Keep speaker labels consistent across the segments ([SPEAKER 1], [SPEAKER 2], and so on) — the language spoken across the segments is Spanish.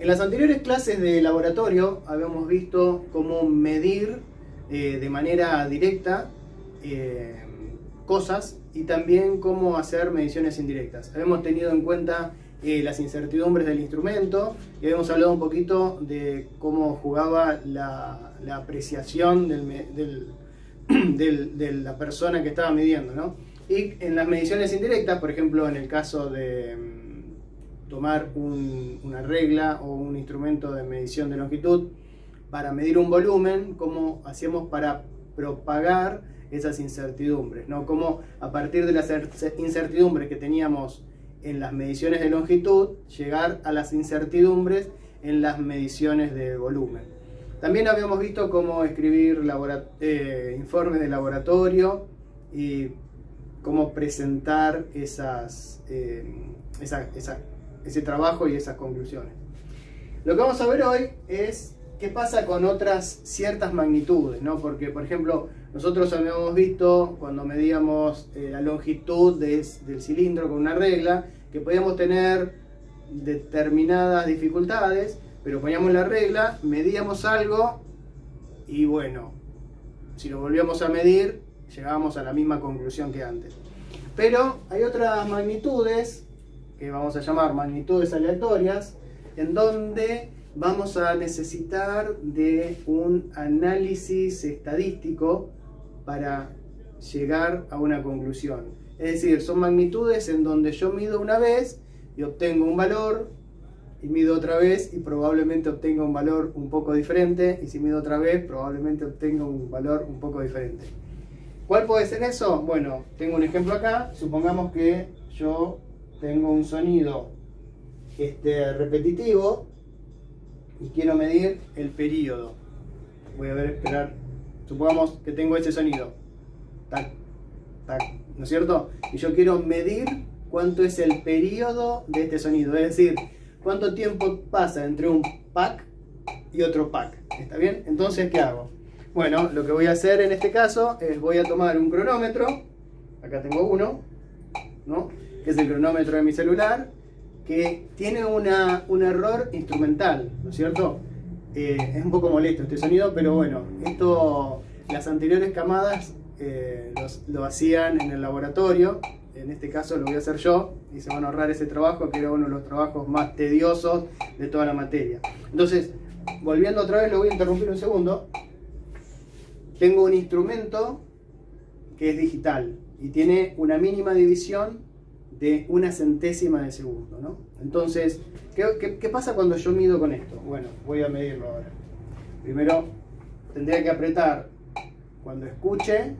[SPEAKER 1] En las anteriores clases de laboratorio habíamos visto cómo medir de manera directa cosas y también cómo hacer mediciones indirectas. Habíamos tenido en cuenta las incertidumbres del instrumento y habíamos hablado un poquito de cómo jugaba la apreciación de la persona que estaba midiendo, ¿no? Y en las mediciones indirectas, por ejemplo, en el caso de tomar una regla o un instrumento de medición de longitud para medir un volumen, cómo hacíamos para propagar esas incertidumbres, ¿no? Cómo a partir de las incertidumbres que teníamos en las mediciones de longitud, llegar a las incertidumbres en las mediciones de volumen. También habíamos visto cómo escribir informes de laboratorio y cómo presentar ese trabajo y esas conclusiones. Lo que vamos a ver hoy es qué pasa con otras ciertas magnitudes, ¿no? Porque, por ejemplo, nosotros habíamos visto cuando medíamos la longitud del cilindro con una regla, que podíamos tener determinadas dificultades, pero poníamos la regla, medíamos algo y bueno, si lo volvíamos a medir, llegábamos a la misma conclusión que antes. Pero hay otras magnitudes, que vamos a llamar magnitudes aleatorias, en donde vamos a necesitar de un análisis estadístico para llegar a una conclusión. Es decir, son magnitudes en donde yo mido una vez y obtengo un valor, y mido otra vez y probablemente obtenga un valor un poco diferente, y si mido otra vez probablemente obtenga un valor un poco diferente. ¿Cuál puede ser eso? Bueno, tengo un ejemplo acá. Supongamos que yo tengo un sonido repetitivo y quiero medir el período. Voy a esperar. Supongamos que tengo este sonido. Tac, tac, ¿no es cierto? Y yo quiero medir cuánto es el período de este sonido. Es decir, cuánto tiempo pasa entre un pack y otro pack. ¿Está bien? Entonces, ¿qué hago? Bueno, lo que voy a hacer en este caso es voy a tomar un cronómetro. Acá tengo uno, ¿no? Que es el cronómetro de mi celular, que tiene un error instrumental, ¿no es cierto? Es un poco molesto este sonido, pero bueno, las anteriores camadas lo hacían en el laboratorio. En este caso lo voy a hacer yo y se van a ahorrar ese trabajo, que era uno de los trabajos más tediosos de toda la materia. Entonces, volviendo otra vez, lo voy a interrumpir un segundo. Tengo un instrumento que es digital y tiene una mínima división de 1/100ª de segundo, ¿no? Entonces, ¿qué pasa cuando yo mido con esto? Bueno, voy a medirlo ahora. Primero tendría que apretar cuando escuche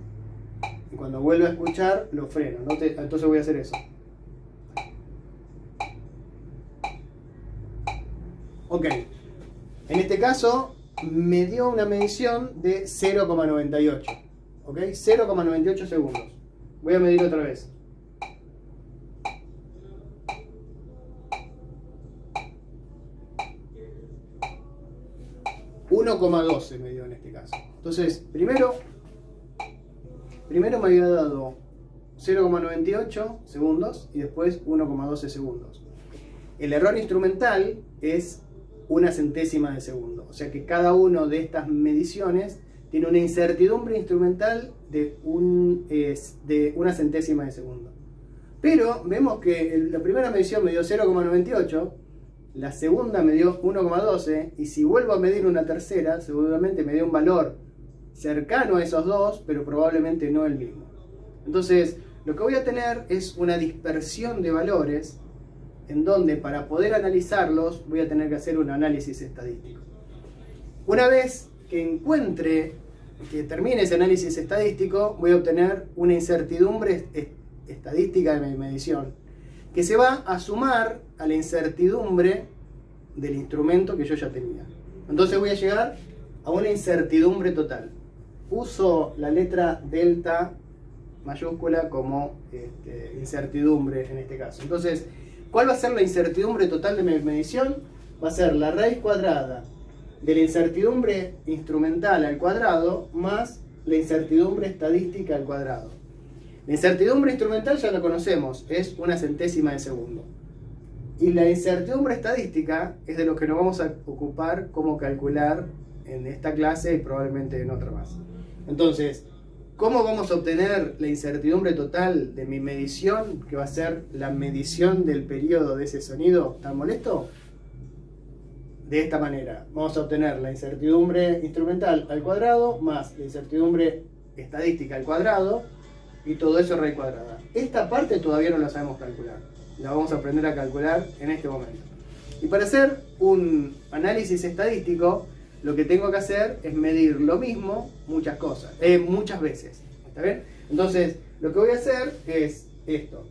[SPEAKER 1] y cuando vuelva a escuchar lo freno, ¿no? Entonces voy a hacer eso. Ok, en este caso me dio una medición de 0,98, ¿ok? 0,98 segundos. Voy a medir otra vez. 1,12 me dio en este caso. Entonces, primero me había dado 0,98 segundos y después 1,12 segundos. El error instrumental es 1/100ª de segundo. O sea que cada una de estas mediciones tiene una incertidumbre instrumental de 1/100ª de segundo. Pero vemos que la primera medición me dio 0,98, la segunda me dio 1,12 y si vuelvo a medir una tercera, seguramente me dio un valor cercano a esos dos, pero probablemente no el mismo. Entonces, lo que voy a tener es una dispersión de valores en donde para poder analizarlos voy a tener que hacer un análisis estadístico. Una vez que termine ese análisis estadístico, voy a obtener una incertidumbre estadística de mi medición, que se va a sumar a la incertidumbre del instrumento que yo ya tenía. Entonces voy a llegar a una incertidumbre total. Uso la letra delta mayúscula como incertidumbre en este caso. Entonces, ¿cuál va a ser la incertidumbre total de mi medición? Va a ser la raíz cuadrada de la incertidumbre instrumental al cuadrado más la incertidumbre estadística al cuadrado. La incertidumbre instrumental ya la conocemos, es 1/100ª de segundo. Y la incertidumbre estadística es de lo que nos vamos a ocupar cómo calcular en esta clase y probablemente en otra más. Entonces, ¿cómo vamos a obtener la incertidumbre total de mi medición, que va a ser la medición del periodo de ese sonido tan molesto? De esta manera, vamos a obtener la incertidumbre instrumental al cuadrado más la incertidumbre estadística al cuadrado y todo eso raíz cuadrada. Esta parte todavía no la sabemos calcular, la vamos a aprender a calcular en este momento. Y para hacer un análisis estadístico, lo que tengo que hacer es medir lo mismo muchas veces. ¿Está bien? Entonces, lo que voy a hacer es esto.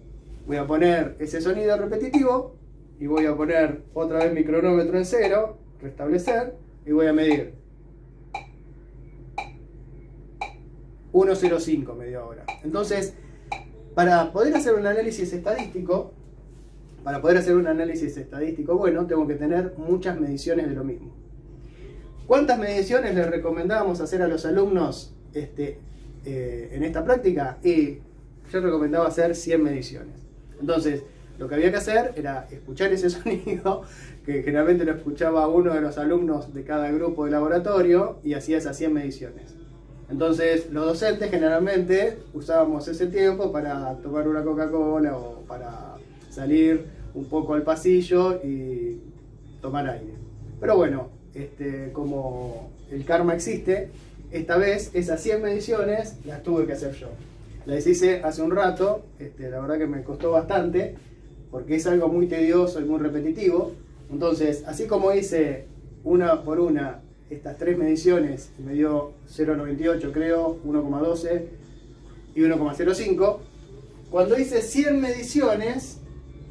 [SPEAKER 1] Voy a poner ese sonido repetitivo y voy a poner otra vez mi cronómetro en 0, restablecer, y voy a medir 1.05 media hora. Entonces, para poder hacer un análisis estadístico, bueno, tengo que tener muchas mediciones de lo mismo. ¿Cuántas mediciones les recomendábamos hacer a los alumnos en esta práctica? Y yo recomendaba hacer 100 mediciones. Entonces, lo que había que hacer era escuchar ese sonido, que generalmente lo escuchaba uno de los alumnos de cada grupo de laboratorio, y hacía esas 100 mediciones. Entonces, los docentes generalmente usábamos ese tiempo para tomar una Coca-Cola o para salir un poco al pasillo y tomar aire. Pero bueno, como el karma existe, esta vez esas 100 mediciones las tuve que hacer yo. Las hice hace un rato, la verdad que me costó bastante, porque es algo muy tedioso y muy repetitivo. Entonces, así como hice una por una estas 3 mediciones, y me dio 0.98 creo, 1.12 y 1.05, cuando hice 100 mediciones,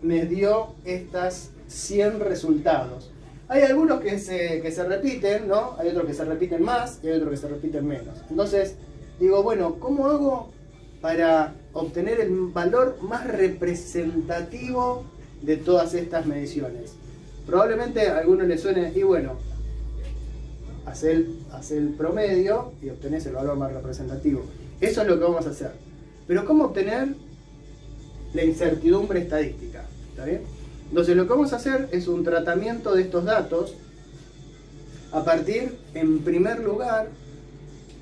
[SPEAKER 1] me dio estas 100 resultados. Hay algunos que se repiten, ¿no? Hay otros que se repiten más y hay otros que se repiten menos. Entonces, digo, bueno, ¿cómo hago para obtener el valor más representativo de todas estas mediciones? Probablemente a algunos les suene, y bueno, hace el promedio y obtenés el valor más representativo. Eso es lo que vamos a hacer. Pero ¿cómo obtener la incertidumbre estadística? ¿Está bien? Entonces lo que vamos a hacer es un tratamiento de estos datos a partir, en primer lugar,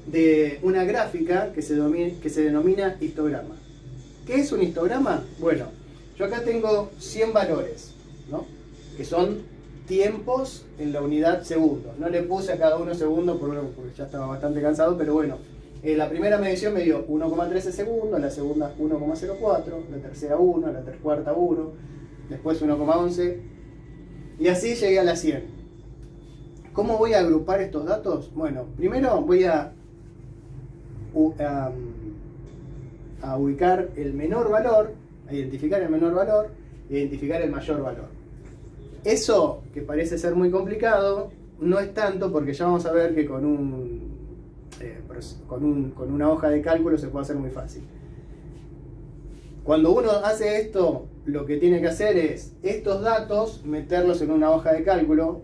[SPEAKER 1] de una gráfica que se denomina histograma. ¿Qué es un histograma? Bueno, yo acá tengo 100 valores, ¿no? Que son tiempos en la unidad segundos. No le puse a cada uno segundo porque ya estaba bastante cansado, pero bueno, la primera medición me dio 1,13 segundos, la segunda 1,04, la tercera 1, la cuarta 1, después 1,11, y así llegué a la 100. ¿Cómo voy a agrupar estos datos? Bueno, primero voy a ubicar el menor valor, a identificar el menor valor e identificar el mayor valor. Eso, que parece ser muy complicado, no es tanto, porque ya vamos a ver que con una hoja de cálculo se puede hacer muy fácil. Cuando uno hace esto, lo que tiene que hacer es estos datos meterlos en una hoja de cálculo.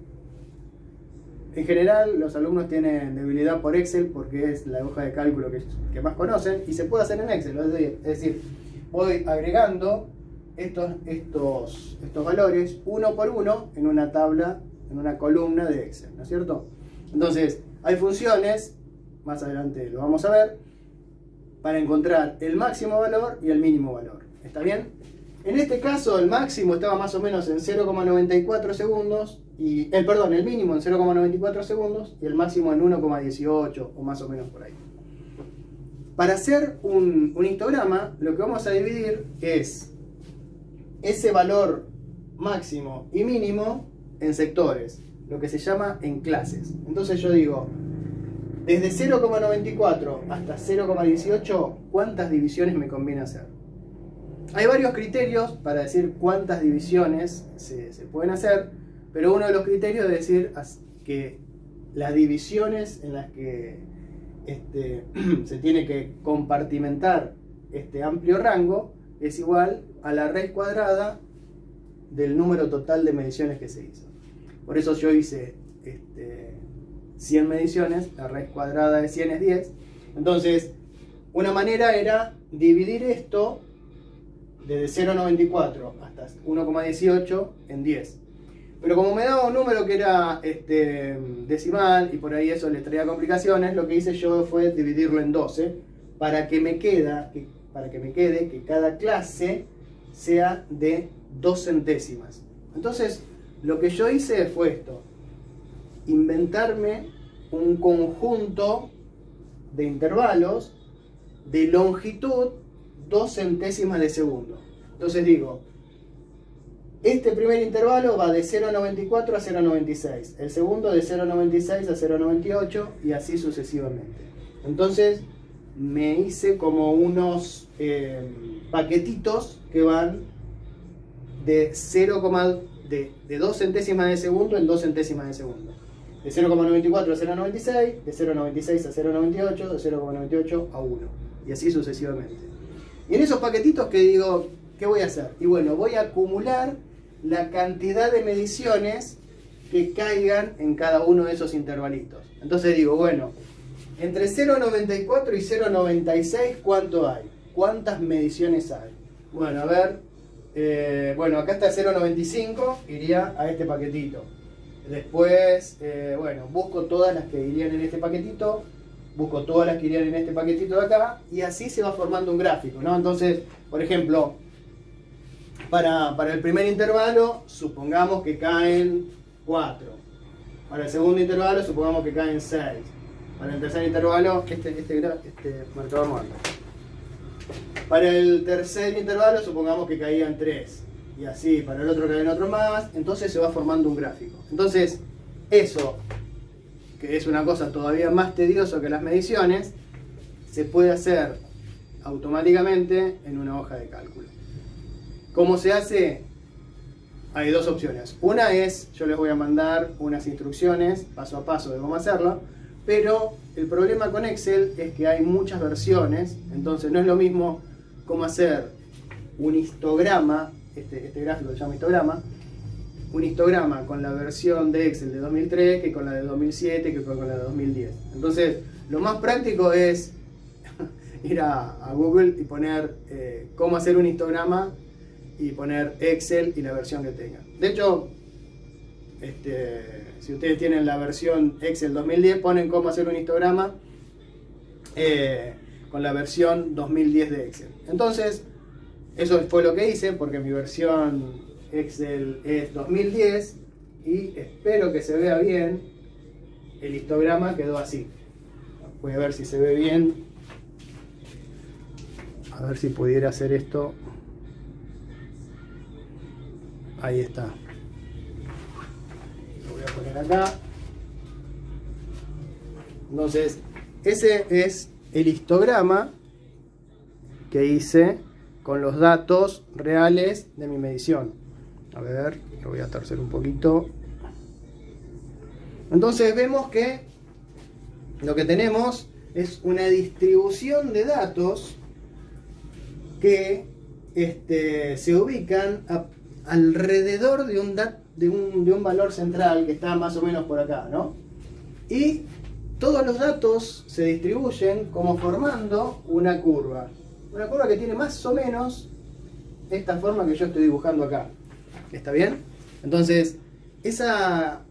[SPEAKER 1] En general, los alumnos tienen debilidad por Excel porque es la hoja de cálculo que más conocen, y se puede hacer en Excel. Es decir, voy agregando estos valores uno por uno en una tabla, en una columna de Excel, ¿no es cierto? Entonces, hay funciones, más adelante lo vamos a ver, para encontrar el máximo valor y el mínimo valor. ¿Está bien? En este caso, el máximo estaba más o menos en 0,94 segundos, el mínimo en 0,94 segundos y el máximo en 1,18 o más o menos por ahí. Para hacer un histograma, lo que vamos a dividir es ese valor máximo y mínimo en sectores, lo que se llama en clases. Entonces yo digo, desde 0,94 hasta 0,18, ¿cuántas divisiones me conviene hacer? Hay varios criterios para decir cuántas divisiones se pueden hacer, pero uno de los criterios es decir que las divisiones en las que se tiene que compartimentar este amplio rango es igual a la raíz cuadrada del número total de mediciones que se hizo. Por eso yo hice 100 mediciones, la raíz cuadrada de 100 es 10. Entonces, una manera era dividir esto desde 0,94 hasta 1,18 en 10. Pero como me daba un número que era decimal y por ahí eso les traía complicaciones, lo que hice yo fue dividirlo en 12 para que me quede que cada clase sea de 2 centésimas. Entonces, lo que yo hice fue esto: inventarme un conjunto de intervalos de longitud 2 centésimas de segundo. Entonces digo, este primer intervalo va de 0,94 a 0,96, el segundo de 0,96 a 0,98 y así sucesivamente. Entonces me hice como unos paquetitos que van de 2 centésimas de segundo en 2 centésimas de segundo. De 0,94 a 0,96, de 0,96 a 0,98, de 0,98 a 1. Y así sucesivamente. Y en esos paquetitos que digo, ¿qué voy a hacer? Y bueno, voy a acumular la cantidad de mediciones que caigan en cada uno de esos intervalitos. Entonces digo, bueno, entre 0,94 y 0,96, ¿cuánto hay? ¿Cuántas mediciones hay? Bueno, a ver, bueno, acá está 0,95, iría a este paquetito. Después, bueno, busco todas las que irían en este paquetito, busco todas las que irían en este paquetito de acá, y así se va formando un gráfico, ¿no? Entonces, por ejemplo, para el primer intervalo, supongamos que caen 4. Para el segundo intervalo, supongamos que caen 6. Para el tercer intervalo, este marcador no anda. Para el tercer intervalo, supongamos que caían 3. Y así, para el otro caen otro más. Entonces se va formando un gráfico. Entonces, eso, que es una cosa todavía más tediosa que las mediciones, se puede hacer automáticamente en una hoja de cálculo. ¿Cómo se hace? Hay dos opciones. Una es, yo les voy a mandar unas instrucciones paso a paso de cómo hacerlo, pero el problema con Excel es que hay muchas versiones, entonces no es lo mismo cómo hacer un histograma, este gráfico se llama histograma, un histograma con la versión de Excel de 2003 que con la de 2007 que con la de 2010. Entonces, lo más práctico es ir a Google y poner cómo hacer un histograma y poner Excel y la versión que tengan. De hecho, si ustedes tienen la versión Excel 2010, ponen cómo hacer un histograma con la versión 2010 de Excel. Entonces, eso fue lo que hice, porque mi versión Excel es 2010 y espero que se vea bien. El histograma quedó así. Voy a ver si se ve bien. A ver si pudiera hacer esto. Ahí está. Lo voy a poner acá. Entonces, ese es el histograma que hice con los datos reales de mi medición. A ver, lo voy a torcer un poquito. Entonces vemos que lo que tenemos es una distribución de datos que se ubican alrededor de un valor central que está más o menos por acá, ¿no? Y todos los datos se distribuyen como formando una curva. Una curva que tiene más o menos esta forma que yo estoy dibujando acá. ¿Está bien? Entonces, esa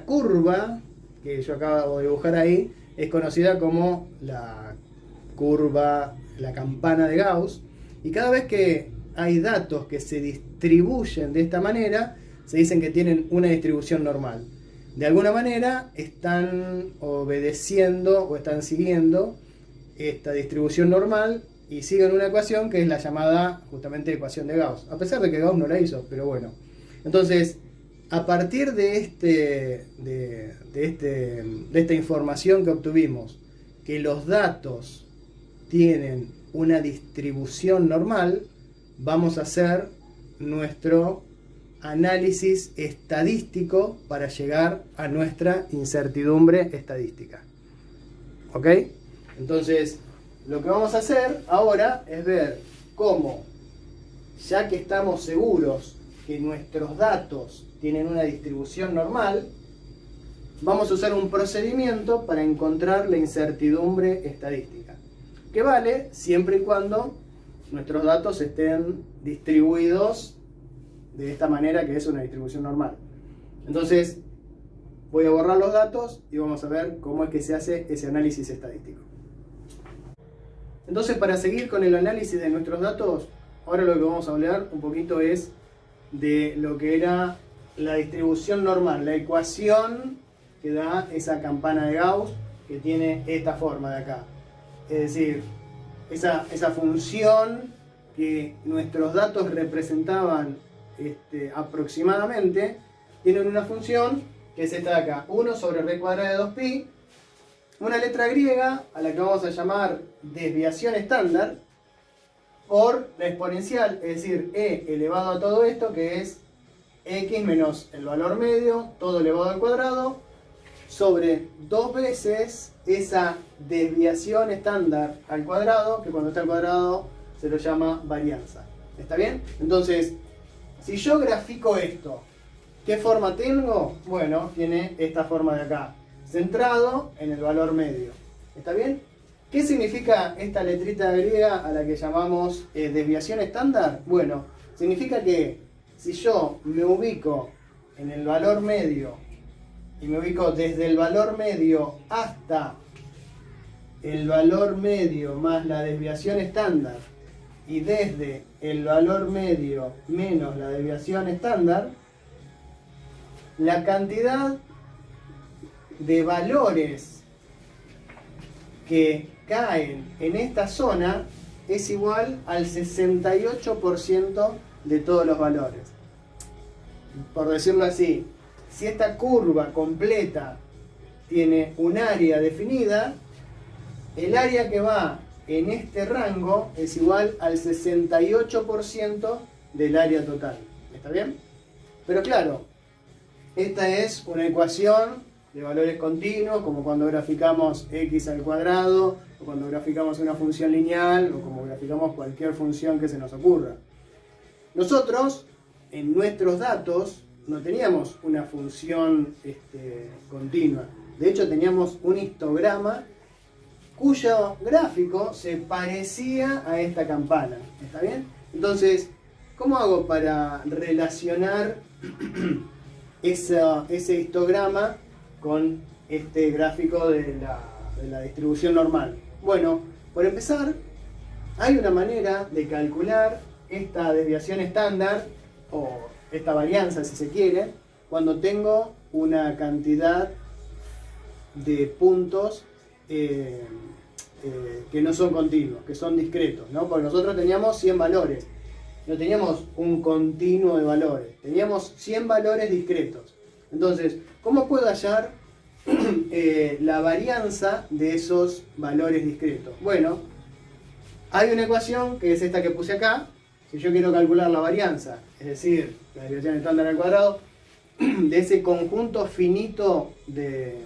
[SPEAKER 1] curva que yo acabo de dibujar ahí es conocida como la curva, la campana de Gauss. Y cada vez que hay datos que se distribuyen de esta manera, se dicen que tienen una distribución normal. De alguna manera están obedeciendo o están siguiendo esta distribución normal y siguen una ecuación que es la llamada justamente ecuación de Gauss, a pesar de que Gauss no la hizo, pero bueno. Entonces, a partir de esta información que obtuvimos, que los datos tienen una distribución normal, vamos a hacer nuestro análisis estadístico para llegar a nuestra incertidumbre estadística. ¿Ok? Entonces, lo que vamos a hacer ahora es ver cómo, ya que estamos seguros que nuestros datos tienen una distribución normal, vamos a usar un procedimiento para encontrar la incertidumbre estadística, que vale siempre y cuando nuestros datos estén distribuidos de esta manera, que es una distribución normal. Entonces, voy a borrar los datos y vamos a ver cómo es que se hace ese análisis estadístico. Entonces, para seguir con el análisis de nuestros datos, ahora lo que vamos a hablar un poquito es de lo que era la distribución normal, la ecuación que da esa campana de Gauss, que tiene esta forma de acá. Es decir, esa función que nuestros datos representaban aproximadamente, tienen una función que es esta de acá, 1 sobre r cuadrada de 2pi, una letra griega a la que vamos a llamar desviación estándar, por la exponencial, es decir, e elevado a todo esto, que es x menos el valor medio, todo elevado al cuadrado, sobre 2 veces esa desviación estándar al cuadrado, que cuando está al cuadrado se lo llama varianza. ¿Está bien? Entonces, si yo grafico esto, ¿qué forma tengo? Bueno, tiene esta forma de acá, centrado en el valor medio. ¿Está bien? ¿Qué significa esta letrita griega a la que llamamos desviación estándar? Bueno, significa que si yo me ubico en el valor medio y me ubico desde el valor medio hasta el valor medio más la desviación estándar y desde el valor medio menos la desviación estándar, la cantidad de valores que caen en esta zona es igual al 68% de todos los valores. Por decirlo así, si esta curva completa tiene un área definida, el área que va en este rango es igual al 68% del área total. ¿Está bien? Pero claro, esta es una ecuación de valores continuos, como cuando graficamos x al cuadrado, o cuando graficamos una función lineal, o como graficamos cualquier función que se nos ocurra. Nosotros, en nuestros datos, no teníamos una función continua. De hecho, teníamos un histograma cuyo gráfico se parecía a esta campana. ¿Está bien? Entonces, ¿cómo hago para relacionar ese histograma con este gráfico de la distribución normal? Bueno, por empezar, hay una manera de calcular esta desviación estándar, o esta varianza si se quiere, cuando tengo una cantidad de puntos que no son continuos, que son discretos, ¿no? Porque nosotros teníamos 100 valores, no teníamos un continuo de valores, teníamos 100 valores discretos. Entonces, ¿cómo puedo hallar la varianza de esos valores discretos? Bueno, hay una ecuación que es esta que puse acá. Si yo quiero calcular la varianza, es decir, la desviación estándar al cuadrado, de ese conjunto finito de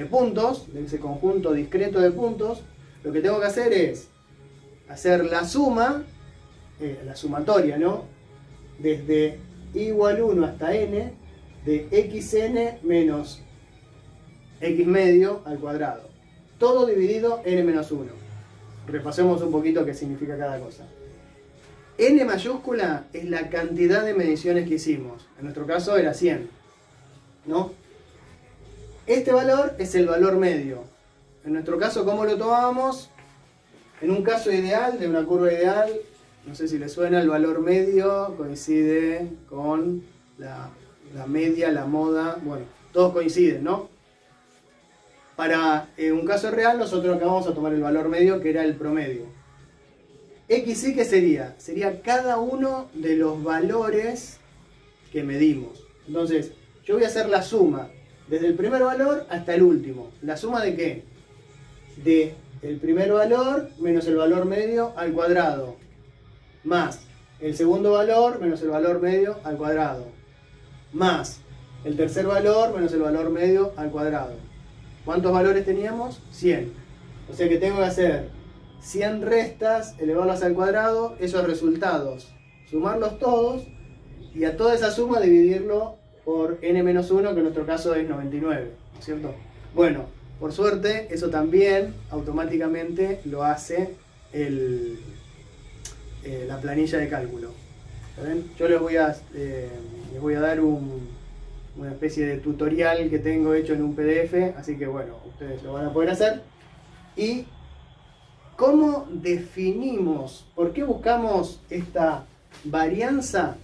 [SPEAKER 1] puntos, de ese conjunto discreto de puntos, lo que tengo que hacer es hacer la suma, la sumatoria, ¿no? Desde igual 1 hasta n de xn menos x medio al cuadrado. Todo dividido n menos 1. Repasemos un poquito qué significa cada cosa. N mayúscula es la cantidad de mediciones que hicimos. En nuestro caso era 100, ¿no? Este valor es el valor medio. En nuestro caso, ¿cómo lo tomábamos? En un caso ideal, de una curva ideal, no sé si les suena, el valor medio coincide con la media, la moda, bueno, todos coinciden, ¿no? Para un caso real, nosotros acá vamos a tomar el valor medio, que era el promedio. XY, ¿qué sería? Sería cada uno de los valores que medimos. Entonces, yo voy a hacer la suma desde el primer valor hasta el último. ¿La suma de qué? De el primer valor menos el valor medio al cuadrado, más el segundo valor menos el valor medio al cuadrado, más el tercer valor menos el valor medio al cuadrado. ¿Cuántos valores teníamos? 100. O sea que tengo que hacer 100 restas, elevarlas al cuadrado, esos resultados, sumarlos todos y a toda esa suma dividirlo por n-1, que en nuestro caso es 99, ¿no es cierto? Bueno, por suerte eso también automáticamente lo hace la planilla de cálculo. ¿Saben? Yo les voy a dar una especie de tutorial que tengo hecho en un PDF, así que bueno, ustedes lo van a poder hacer. Y ¿cómo definimos? ¿Por qué buscamos esta varianza?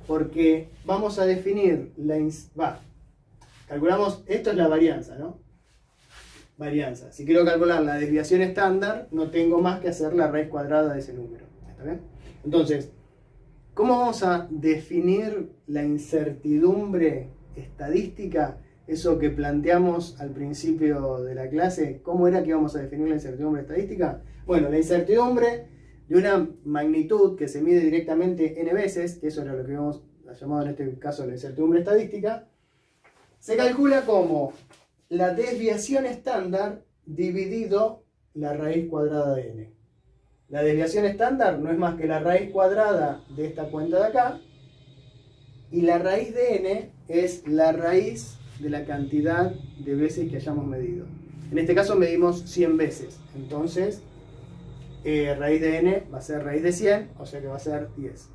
[SPEAKER 1] Porque vamos a definir calculamos, esto es la varianza, ¿no? Varianza. Si quiero calcular la desviación estándar, no tengo más que hacer la raíz cuadrada de ese número. ¿Está bien? Entonces, ¿cómo vamos a definir la incertidumbre estadística? Eso que planteamos al principio de la clase, ¿cómo era que íbamos a definir la incertidumbre estadística? Bueno, la incertidumbre de una magnitud que se mide directamente n veces, que eso era lo que habíamos llamado en este caso la incertidumbre estadística, se calcula como la desviación estándar dividido la raíz cuadrada de n. La desviación estándar no es más que la raíz cuadrada de esta cuenta de acá, y la raíz de n es la raíz de la cantidad de veces que hayamos medido. En este caso medimos 100 veces, entonces raíz de n va a ser raíz de 100, o sea que va a ser 10.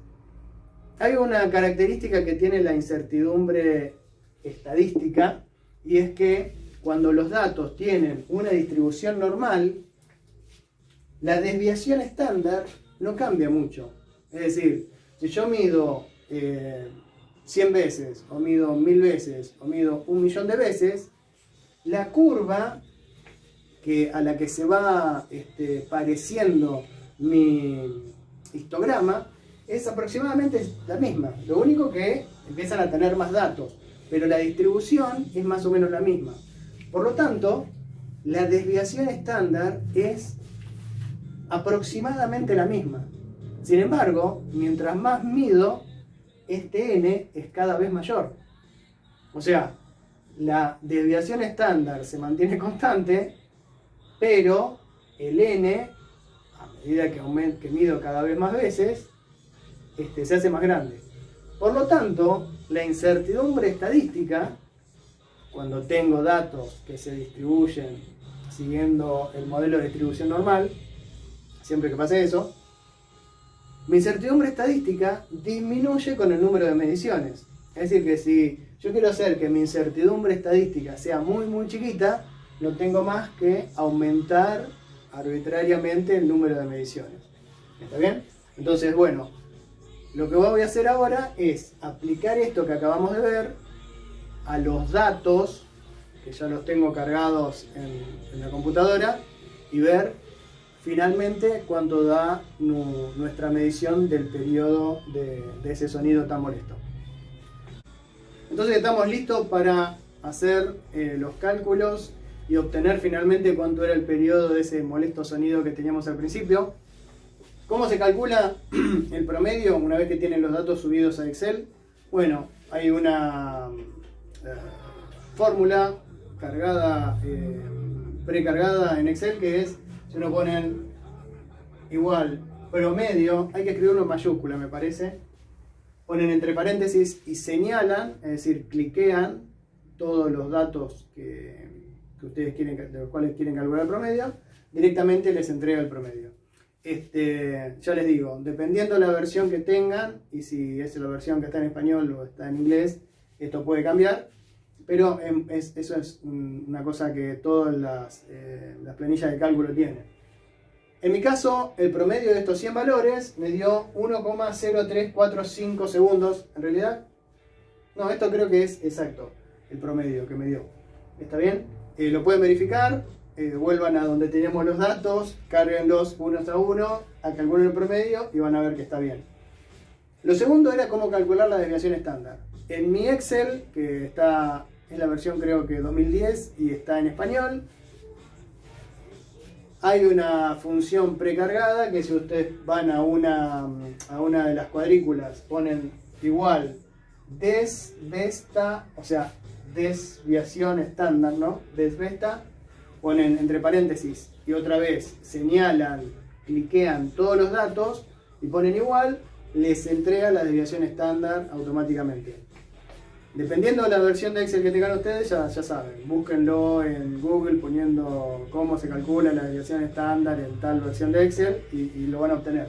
[SPEAKER 1] Hay una característica que tiene la incertidumbre estadística, y es que cuando los datos tienen una distribución normal, la desviación estándar no cambia mucho. Es decir, si yo mido 100 veces, o mido 1000 veces, o mido 1.000.000 de veces, la curva a la que se va pareciendo mi histograma es aproximadamente la misma. Lo único que empiezan a tener más datos, pero la distribución es más o menos la misma. Por lo tanto, la desviación estándar es aproximadamente la misma. Sin embargo, mientras más mido, este n es cada vez mayor. O sea, la desviación estándar se mantiene constante, pero el n, a medida que mido cada vez más veces, se hace más grande. Por lo tanto, la incertidumbre estadística, cuando tengo datos que se distribuyen siguiendo el modelo de distribución normal, siempre que pase eso, mi incertidumbre estadística disminuye con el número de mediciones. Es decir, que si yo quiero hacer que mi incertidumbre estadística sea muy muy chiquita, no tengo más que aumentar arbitrariamente el número de mediciones. ¿Está bien? Entonces, bueno, lo que voy a hacer ahora es aplicar esto que acabamos de ver a los datos, que ya los tengo cargados en la computadora, y ver finalmente cuánto da nuestra medición del periodo de ese sonido tan molesto. Entonces estamos listos para hacer los cálculos y obtener finalmente cuánto era el periodo de ese molesto sonido que teníamos al principio. ¿Cómo se calcula el promedio una vez que tienen los datos subidos a Excel? Bueno, hay una fórmula cargada, precargada en Excel, que es, si uno ponen igual promedio, hay que escribirlo en mayúscula me parece, ponen entre paréntesis y señalan, es decir, cliquean todos los datos que ustedes quieren, de los cuales quieren calcular el promedio, directamente les entrega el promedio. Ya les digo, dependiendo de la versión que tengan, y si es la versión que está en español o está en inglés, esto puede cambiar, pero eso es una cosa que todas las planillas de cálculo tienen. En mi caso, el promedio de estos 100 valores me dio 1,0345 segundos. En realidad, no, esto creo que es exacto, el promedio que me dio. ¿Está bien? Lo pueden verificar. Vuelvan a donde tenemos los datos, cárguenlos uno a uno, calculen el promedio y van a ver que está bien. Lo segundo era cómo calcular la desviación estándar. En mi Excel, que es la versión creo que 2010 y está en español, hay una función precargada que si ustedes van a una de las cuadrículas, ponen igual desvesta, o sea, desviación estándar, ¿no? Desvesta, ponen entre paréntesis y otra vez señalan, cliquean todos los datos y ponen igual, les entrega la desviación estándar automáticamente. Dependiendo de la versión de Excel que tengan ustedes, ya saben, búsquenlo en Google poniendo cómo se calcula la desviación estándar en tal versión de Excel y lo van a obtener.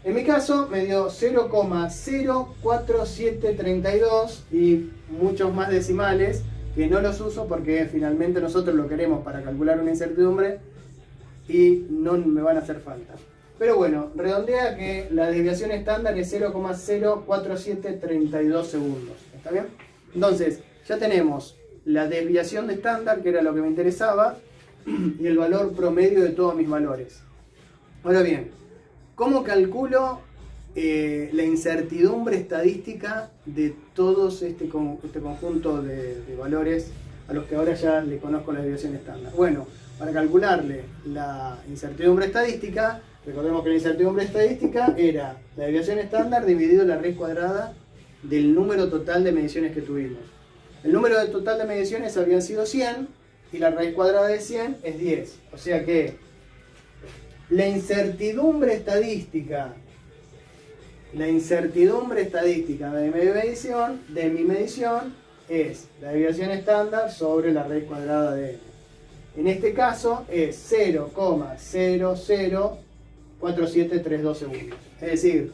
[SPEAKER 1] En mi caso me dio 0,04732 y muchos más decimales que no los uso porque finalmente nosotros lo queremos para calcular una incertidumbre y no me van a hacer falta. Pero bueno, redondea que la desviación estándar es 0,04732 segundos. ¿Está bien? Entonces, ya tenemos la desviación de estándar, que era lo que me interesaba, y el valor promedio de todos mis valores. Ahora bien, ¿cómo calculo la incertidumbre estadística de todos este conjunto de valores a los que ahora ya le conozco la desviación estándar? Bueno, para calcularle la incertidumbre estadística, recordemos que la incertidumbre estadística era la desviación estándar dividido la raíz cuadrada del número total de mediciones que tuvimos. El número total de mediciones habían sido 100 y la raíz cuadrada de 100 es 10. O sea que la incertidumbre estadística de mi medición es la desviación estándar sobre la raíz cuadrada de n. En este caso es 0,004732 segundos. Es decir,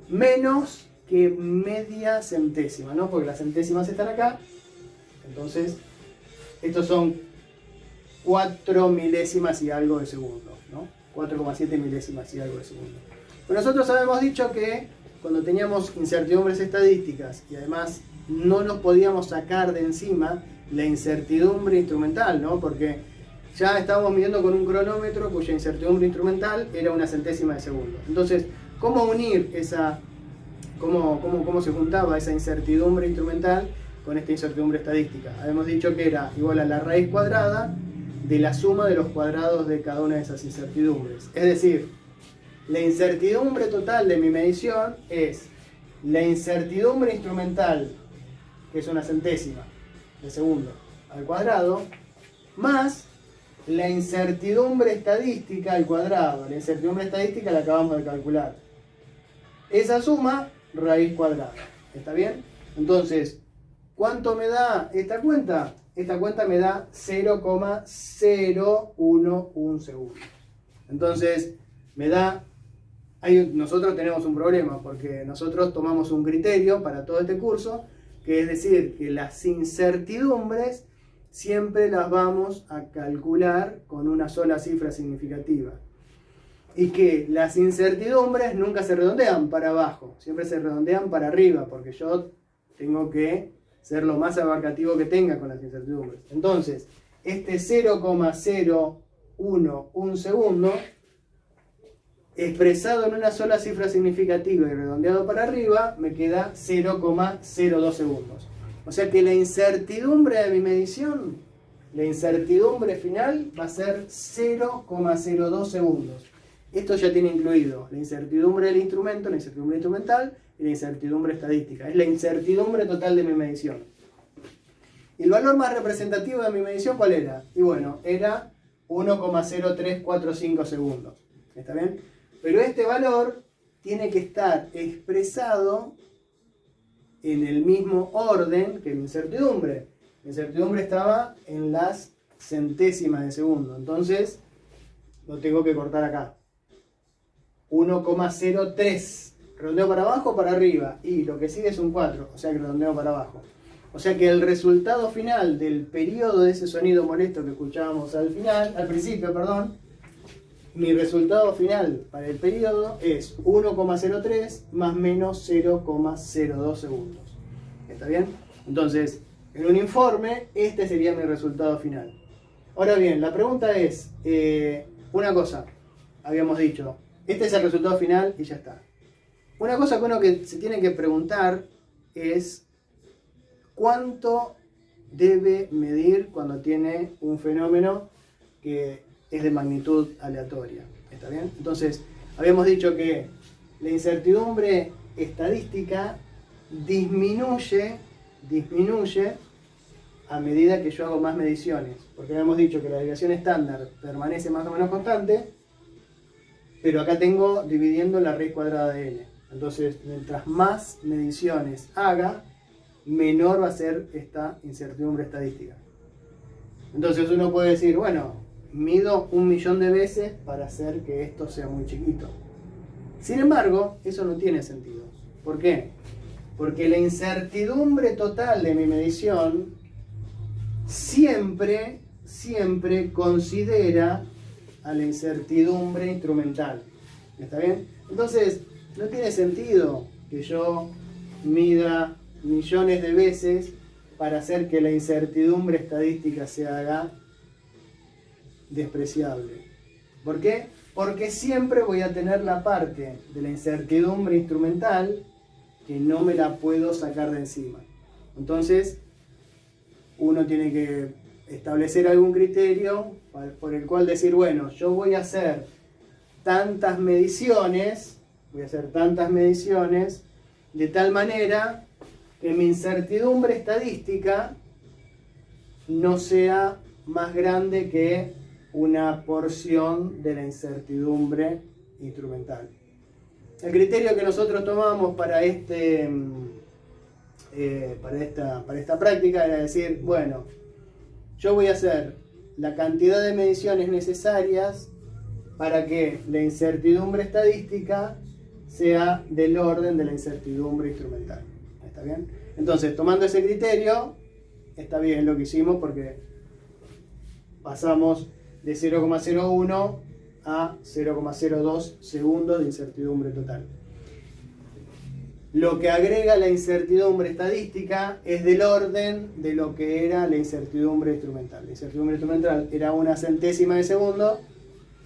[SPEAKER 1] menos que media centésima, ¿no? Porque las centésimas están acá. Entonces, estos son 4 milésimas y algo de segundo, ¿no? 4,7 milésimas y algo de segundo. Pero nosotros habíamos dicho que cuando teníamos incertidumbres estadísticas y además no nos podíamos sacar de encima la incertidumbre instrumental, ¿no? Porque ya estábamos midiendo con un cronómetro cuya incertidumbre instrumental era una centésima de segundo. Entonces, ¿cómo unir esa, cómo se juntaba esa incertidumbre instrumental con esta incertidumbre estadística? Habíamos dicho que era igual a la raíz cuadrada de la suma de los cuadrados de cada una de esas incertidumbres. Es decir, la incertidumbre total de mi medición es la incertidumbre instrumental, que es una centésima de segundo al cuadrado, más la incertidumbre estadística al cuadrado. La incertidumbre estadística la acabamos de calcular. Esa suma, raíz cuadrada. ¿Está bien? Entonces, ¿cuánto me da esta cuenta? Esta cuenta me da 0,011 segundos. Entonces, me da... nosotros tenemos un problema porque nosotros tomamos un criterio para todo este curso, que es decir, que las incertidumbres siempre las vamos a calcular con una sola cifra significativa. Y que las incertidumbres nunca se redondean para abajo, siempre se redondean para arriba, porque yo tengo que ser lo más abarcativo que tenga con las incertidumbres. Entonces, este 0,011 segundo, expresado en una sola cifra significativa y redondeado para arriba, me queda 0,02 segundos. O sea que la incertidumbre de mi medición, la incertidumbre final, va a ser 0,02 segundos. Esto ya tiene incluido la incertidumbre del instrumento, la incertidumbre instrumental y la incertidumbre estadística. Es la incertidumbre total de mi medición. ¿Y el valor más representativo de mi medición cuál era? Y bueno, era 1,0345 segundos. ¿Está bien? Pero este valor tiene que estar expresado en el mismo orden que mi incertidumbre. La incertidumbre estaba en las centésimas de segundo. Entonces, lo tengo que cortar acá. 1,03. Redondeo para abajo o para arriba. Y lo que sigue es un 4. O sea que redondeo para abajo. O sea que el resultado final del periodo de ese sonido molesto que escuchábamos al principio, mi resultado final para el periodo es 1,03 más menos 0,02 segundos. ¿Está bien? Entonces, en un informe, este sería mi resultado final. Ahora bien, la pregunta es, una cosa, habíamos dicho, este es el resultado final y ya está. Una cosa que uno que se tiene que preguntar es, ¿cuánto debe medir cuando tiene un fenómeno que es de magnitud aleatoria? ¿Está bien? Entonces, habíamos dicho que la incertidumbre estadística disminuye a medida que yo hago más mediciones. Porque habíamos dicho que la desviación estándar permanece más o menos constante, pero acá tengo dividiendo la raíz cuadrada de n. Entonces, mientras más mediciones haga, menor va a ser esta incertidumbre estadística. Entonces uno puede decir, bueno, mido 1.000.000 de veces para hacer que esto sea muy chiquito. Sin embargo, eso no tiene sentido. ¿Por qué? Porque la incertidumbre total de mi medición siempre considera a la incertidumbre instrumental. ¿Está bien? Entonces, no tiene sentido que yo mida millones de veces para hacer que la incertidumbre estadística se haga despreciable. ¿Por qué? Porque siempre voy a tener la parte de la incertidumbre instrumental que no me la puedo sacar de encima. Entonces, uno tiene que establecer algún criterio por el cual decir, bueno, yo voy a hacer tantas mediciones de tal manera que mi incertidumbre estadística no sea más grande que una porción de la incertidumbre instrumental. El criterio que nosotros tomamos para esta práctica era decir, bueno, yo voy a hacer la cantidad de mediciones necesarias para que la incertidumbre estadística sea del orden de la incertidumbre instrumental. ¿Está bien? Entonces, tomando ese criterio, está bien lo que hicimos porque pasamos de 0,01 a 0,02 segundos de incertidumbre total. Lo que agrega la incertidumbre estadística es del orden de lo que era la incertidumbre instrumental. La incertidumbre instrumental era 1/100 de segundo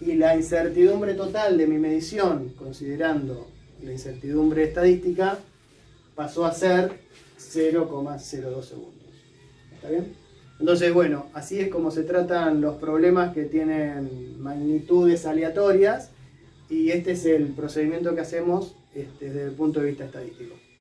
[SPEAKER 1] y la incertidumbre total de mi medición, considerando la incertidumbre estadística, pasó a ser 0,02 segundos. ¿Está bien? Entonces, bueno, así es como se tratan los problemas que tienen magnitudes aleatorias y este es el procedimiento que hacemos desde el punto de vista estadístico.